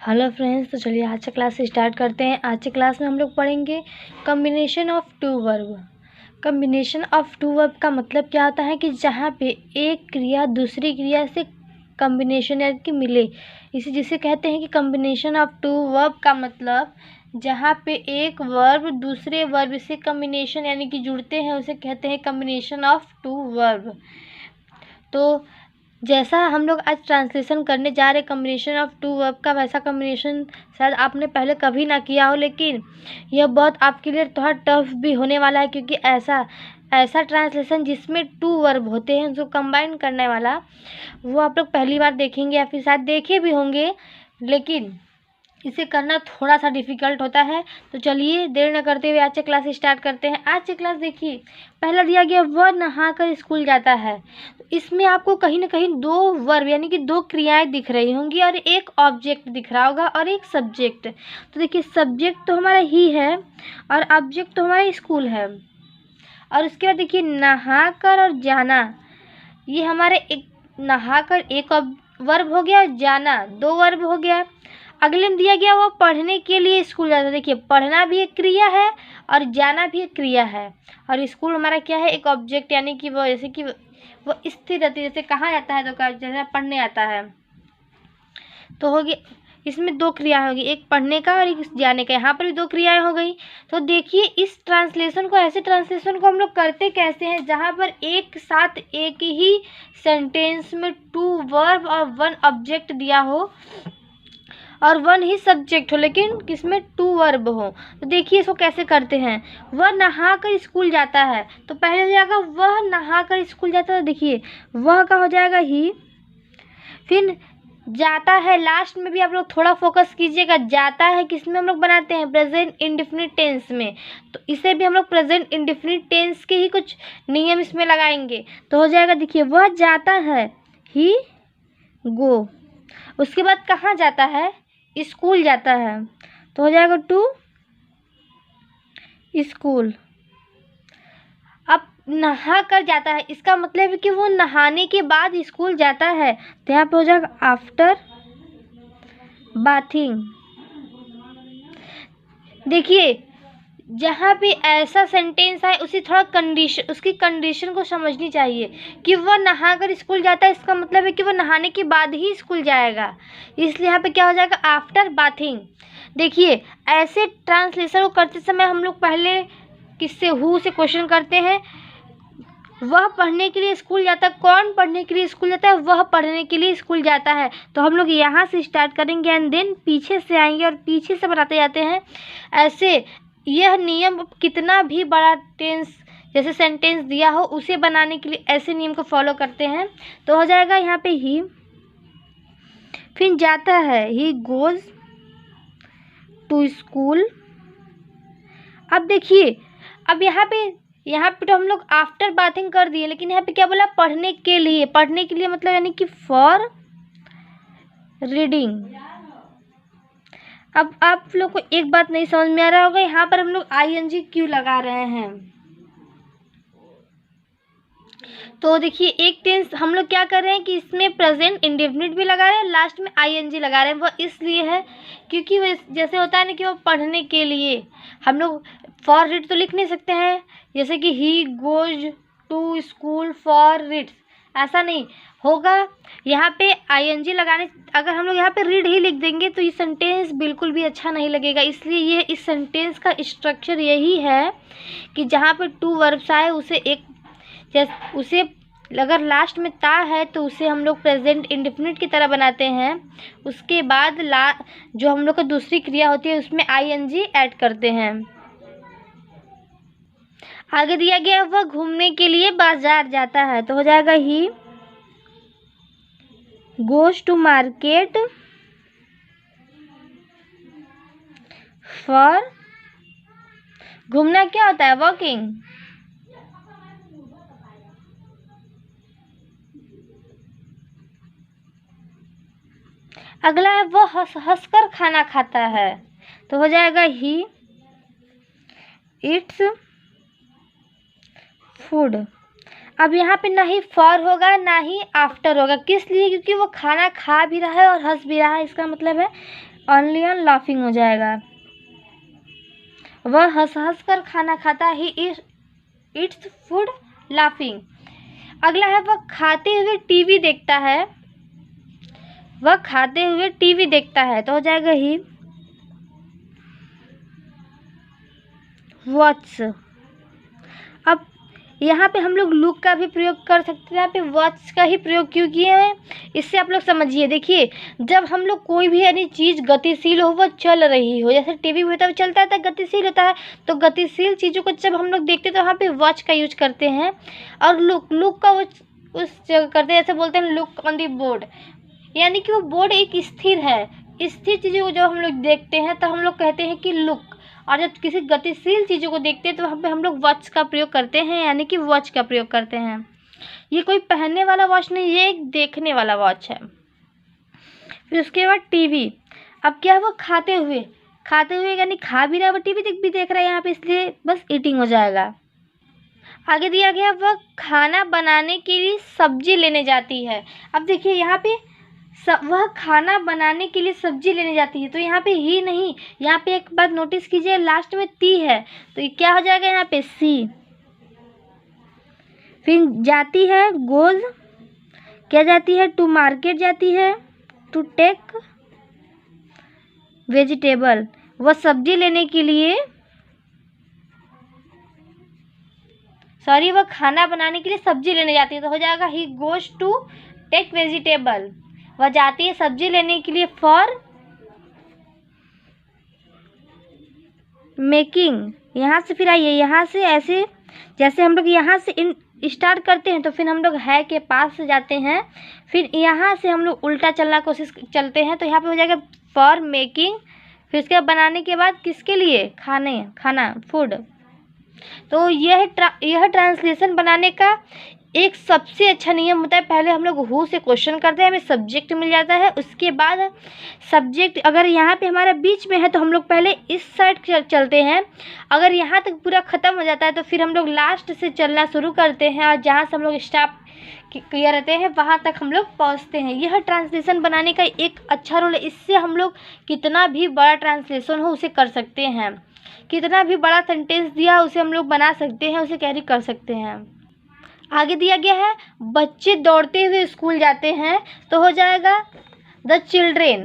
Hello friends, तो चलिए आज से क्लास स्टार्ट करते हैं। आज की क्लास में हम लोग पढ़ेंगे combination of two verb. Combination of two verb का मतलब क्या होता है कि जहाँ पे एक क्रिया दूसरी क्रिया से कम्बिनेशन यानी कि मिले, इसे जिसे कहते हैं कि कम्बिनेशन ऑफ टू वर्ब का मतलब जहाँ पे एक वर्ब दूसरे वर्ब से कम्बिनेशन यानी कि जुड़ते हैं उसे कहते हैं कम्बिनेशन ऑफ टू वर्ब। तो जैसा हम लोग आज ट्रांसलेशन करने जा रहे कम्बिनेशन ऑफ टू वर्ब का, वैसा कम्बिनेशन शायद आपने पहले कभी ना किया हो, लेकिन यह बहुत आपके लिए थोड़ा टफ भी होने वाला है, क्योंकि ऐसा ट्रांसलेशन जिसमें टू वर्ब होते हैं उनको कंबाइन करने वाला, वो आप लोग पहली बार देखेंगे या फिर शायद देखे भी होंगे, लेकिन इसे करना थोड़ा सा डिफ़िकल्ट होता है। तो चलिए देर न करते हुए आज से क्लास स्टार्ट करते हैं। आज से क्लास देखिए, पहला दिया गया वह नहाकर स्कूल जाता है। तो इसमें आपको कहीं ना कहीं दो वर्ब यानी कि दो क्रियाएं दिख रही होंगी और एक ऑब्जेक्ट दिख रहा होगा और एक सब्जेक्ट। तो देखिए, सब्जेक्ट तो हमारा ही है और ऑब्जेक्ट तो हमारा स्कूल है। और उसके बाद देखिए, नहाकर और जाना, ये हमारे एक नहाकर एक वर्ब हो गया, जाना दो वर्ब हो गया। अगले में दिया गया वो पढ़ने के लिए स्कूल जाता है। देखिए, पढ़ना भी एक क्रिया है और जाना भी एक क्रिया है, और स्कूल हमारा क्या है, एक ऑब्जेक्ट, यानी कि वो जैसे कि वो स्थिर रहती है, जैसे कहाँ जाता है तो जैसे पढ़ने आता है। तो होगी इसमें दो क्रिया होगी, एक पढ़ने का और एक जाने का। यहाँ पर भी दो क्रियाएं हो गई। तो देखिए, इस ट्रांसलेशन को, ऐसे ट्रांसलेशन को हम लोग करते कैसे हैं जहाँ पर एक साथ एक ही सेंटेंस में टू वर्ब और वन ऑब्जेक्ट दिया हो और वन ही सब्जेक्ट हो, लेकिन किसमें टू वर्ब हो। तो देखिए इसको कैसे करते हैं। वह नहाकर स्कूल जाता है, तो पहले हो जाएगा वह नहाकर स्कूल जाता है। देखिए, वह का हो जाएगा ही, फिर जाता है, लास्ट में भी आप लोग थोड़ा फोकस कीजिएगा। जाता है किसमें हम लोग बनाते हैं, प्रेजेंट इंडेफिनिट टेंस में। तो इसे भी हम लोग प्रेजेंट इंडेफिनिट टेंस के ही कुछ नियम इसमें लगाएंगे। तो हो जाएगा, देखिए, वह जाता है, ही गो। उसके बाद कहाँ जाता है, स्कूल जाता है, तो हो जाएगा टू स्कूल। अब नहा कर जाता है, इसका मतलब है कि वो नहाने के बाद स्कूल जाता है, तो यहाँ पे हो जाएगा आफ्टर बाथिंग। देखिए, जहाँ भी ऐसा सेंटेंस है उसी थोड़ा कंडीशन, उसकी कंडीशन को समझनी चाहिए कि वह नहाकर स्कूल जाता है, इसका मतलब है कि वह नहाने के बाद ही स्कूल जाएगा, इसलिए यहाँ पे क्या हो जाएगा, आफ्टर बाथिंग। देखिए, ऐसे ट्रांसलेशन को करते समय हम लोग पहले किससे, हु से क्वेश्चन करते हैं। वह पढ़ने के लिए स्कूल जाता है, कौन पढ़ने के लिए स्कूल जाता है, वह पढ़ने के लिए स्कूल जाता है। तो हम लोग यहाँ से स्टार्ट करेंगे एंड देन पीछे से आएंगे और पीछे से बनाते जाते हैं। ऐसे यह नियम कितना भी बड़ा टेंस जैसे सेंटेंस दिया हो उसे बनाने के लिए ऐसे नियम को फॉलो करते हैं। तो हो जाएगा यहाँ पे ही, फिर जाता है, ही गोज टू स्कूल। अब देखिए, अब यहाँ पे तो हम लोग आफ्टर बाथिंग कर दिए, लेकिन यहाँ पे क्या बोला, पढ़ने के लिए। पढ़ने के लिए मतलब यानी कि फॉर रीडिंग। अब आप लोग को एक बात नहीं समझ में आ रहा होगा, यहाँ पर हम लोग आईएनजी क्यों लगा रहे हैं। तो देखिए, एक टेंस हम लोग क्या कर रहे हैं कि इसमें प्रेजेंट इंडेफिनिट भी लगा रहे हैं, लास्ट में आईएनजी लगा रहे हैं। वो इसलिए है क्योंकि वो जैसे होता है ना कि वो पढ़ने के लिए, हम लोग फॉर रीड तो लिख नहीं सकते हैं, जैसे कि he goes to school for reads, ऐसा नहीं होगा। यहाँ पे आईएनजी लगाने, अगर हम लोग यहाँ पे रीड ही लिख देंगे तो ये सेंटेंस बिल्कुल भी अच्छा नहीं लगेगा। इसलिए ये इस सेंटेंस का स्ट्रक्चर यही है कि जहाँ पे टू वर्ब्स आए उसे अगर लास्ट में ता है तो उसे हम लोग प्रेजेंट इंडेफिनिट की तरह बनाते हैं। उसके बाद जो हम लोग का दूसरी क्रिया होती है उसमें आईएनजी ऐड करते हैं। आगे दिया गया, वह घूमने के लिए बाजार जाता है, तो हो जाएगा he goes to market for, घूमना क्या होता है, वॉकिंग। अगला है, वो हंसकर खाना खाता है, तो हो जाएगा ही इट्स फूड। अब यहाँ पे ना ही फॉर होगा ना ही आफ्टर होगा, किस लिए, क्योंकि वो खाना खा भी रहा है और हंस भी रहा है। इसका मतलब है ऑनियन लाफिंग हो जाएगा, वह हंस हंस कर खाना खाता है, ही इट्स फूड लाफिंग। अगला है वह खाते हुए टीवी देखता है, वह खाते हुए टीवी देखता है, तो हो जाएगा ही वॉच। अब यहाँ पे हम लोग लुक का भी प्रयोग कर सकते हैं, यहाँ पे वॉच का ही प्रयोग क्यों किए हैं इससे आप लोग समझिए। देखिए जब हम लोग कोई भी यानी चीज़ गतिशील हो, वह चल रही हो, जैसे टीवी भी होता है चलता है तो गतिशील होता है, तो गतिशील चीज़ों को जब हम लोग देखते हैं तो वहाँ पे वॉच का यूज करते हैं। और लुक का उस जगह करते हैं, जैसे बोलते हैं लुक ऑन दी बोर्ड, यानी कि वो बोर्ड एक स्थिर है, स्थिर चीज़ों को जब हम लोग देखते हैं तो हम लोग कहते हैं कि लुक। और जब किसी गतिशील चीज़ों को देखते हैं तो वहाँ पे हम लोग वॉच का प्रयोग करते हैं, यानी कि वॉच का प्रयोग करते हैं। ये कोई पहनने वाला वॉच नहीं, ये एक देखने वाला वॉच है। फिर उसके बाद टीवी। अब क्या है वो खाते हुए यानी खा भी रहा है, वो टीवी भी देख रहा है यहाँ पे, इसलिए बस ईटिंग हो जाएगा। आगे दिया गया वह खाना बनाने के लिए सब्जी लेने जाती है। अब देखिए यहाँ पे वह खाना बनाने के लिए सब्जी लेने जाती है, तो यहाँ पे ही नहीं, यहाँ पे एक बात नोटिस कीजिए, लास्ट में ती है, तो ये क्या हो जाएगा यहाँ पे सी। फिर जाती है गोज, क्या जाती है, टू मार्केट जाती है, टू टेक वेजिटेबल, वह सब्जी लेने के लिए, सॉरी वह खाना बनाने के लिए सब्जी लेने जाती है, तो हो जाएगा he goes to take vegetable, वह जाती है सब्जी लेने के लिए फॉर मेकिंग। यहाँ से फिर आइए, यहाँ से ऐसे जैसे हम लोग यहाँ से स्टार्ट करते हैं तो फिर हम लोग है के पास से जाते हैं, फिर यहाँ से हम लोग उल्टा चलना चलते हैं, तो यहाँ पे हो जाएगा फॉर मेकिंग, फिर उसके बनाने के बाद किसके लिए, खाना फूड। तो यह ट्रांसलेशन बनाने का एक सबसे अच्छा नियम होता है, पहले हम लोग हु से क्वेश्चन करते हैं, हमें सब्जेक्ट मिल जाता है, उसके बाद सब्जेक्ट अगर यहाँ पे हमारा बीच में है तो हम लोग पहले इस साइड चलते हैं, अगर यहाँ तक पूरा ख़त्म हो जाता है तो फिर हम लोग लास्ट से चलना शुरू करते हैं, और जहाँ से हम लोग स्टॉप किया रहते हैं वहाँ तक हम लोग पहुँचते हैं। यह ट्रांसलेशन बनाने का एक अच्छा रोल है, इससे हम लोग कितना भी बड़ा ट्रांसलेशन हो उसे कर सकते हैं, कितना भी बड़ा सेंटेंस दिया उसे हम लोग बना सकते हैं, उसे कैरी कर सकते हैं। आगे दिया गया है बच्चे दौड़ते हुए स्कूल जाते हैं, तो हो जाएगा द चिल्ड्रेन,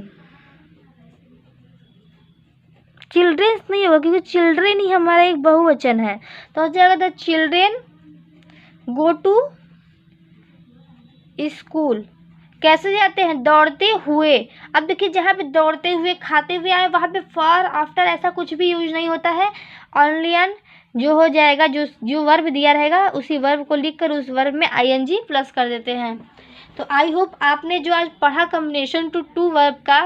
चिल्ड्रेंस नहीं होगा क्योंकि चिल्ड्रेन ही हमारा एक बहुवचन है, तो हो जाएगा the children go to school. कैसे जाते हैं, दौड़ते हुए। अब देखिए जहाँ पे दौड़ते हुए खाते हुए आए वहाँ पे फॉर आफ्टर ऐसा कुछ भी यूज नहीं होता है, ऑनली जो हो जाएगा, जो वर्ब दिया रहेगा उसी वर्ब को लिखकर उस वर्ब में आईएनजी प्लस कर देते हैं। तो आई होप आपने जो आज पढ़ा कॉम्बिनेशन टू वर्ब का,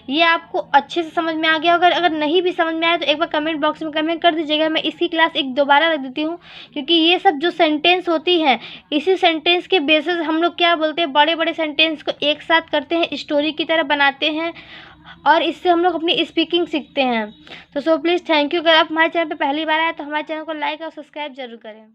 ये आपको अच्छे से समझ में आ गया। अगर नहीं भी समझ में आया तो एक बार कमेंट बॉक्स में कमेंट कर दीजिएगा, मैं इसकी क्लास एक दोबारा रख देती हूँ, क्योंकि ये सब जो सेंटेंस होती हैं इसी सेंटेंस के बेसिस हम लोग क्या बोलते हैं, बड़े बड़े सेंटेंस को एक साथ करते हैं, स्टोरी की तरह बनाते हैं, और इससे हम लोग अपनी स्पीकिंग सीखते हैं। तो सो प्लीज़ थैंक यू। अगर आप हमारे चैनल पर पहली बार आए तो हमारे चैनल को लाइक और सब्सक्राइब जरूर करें।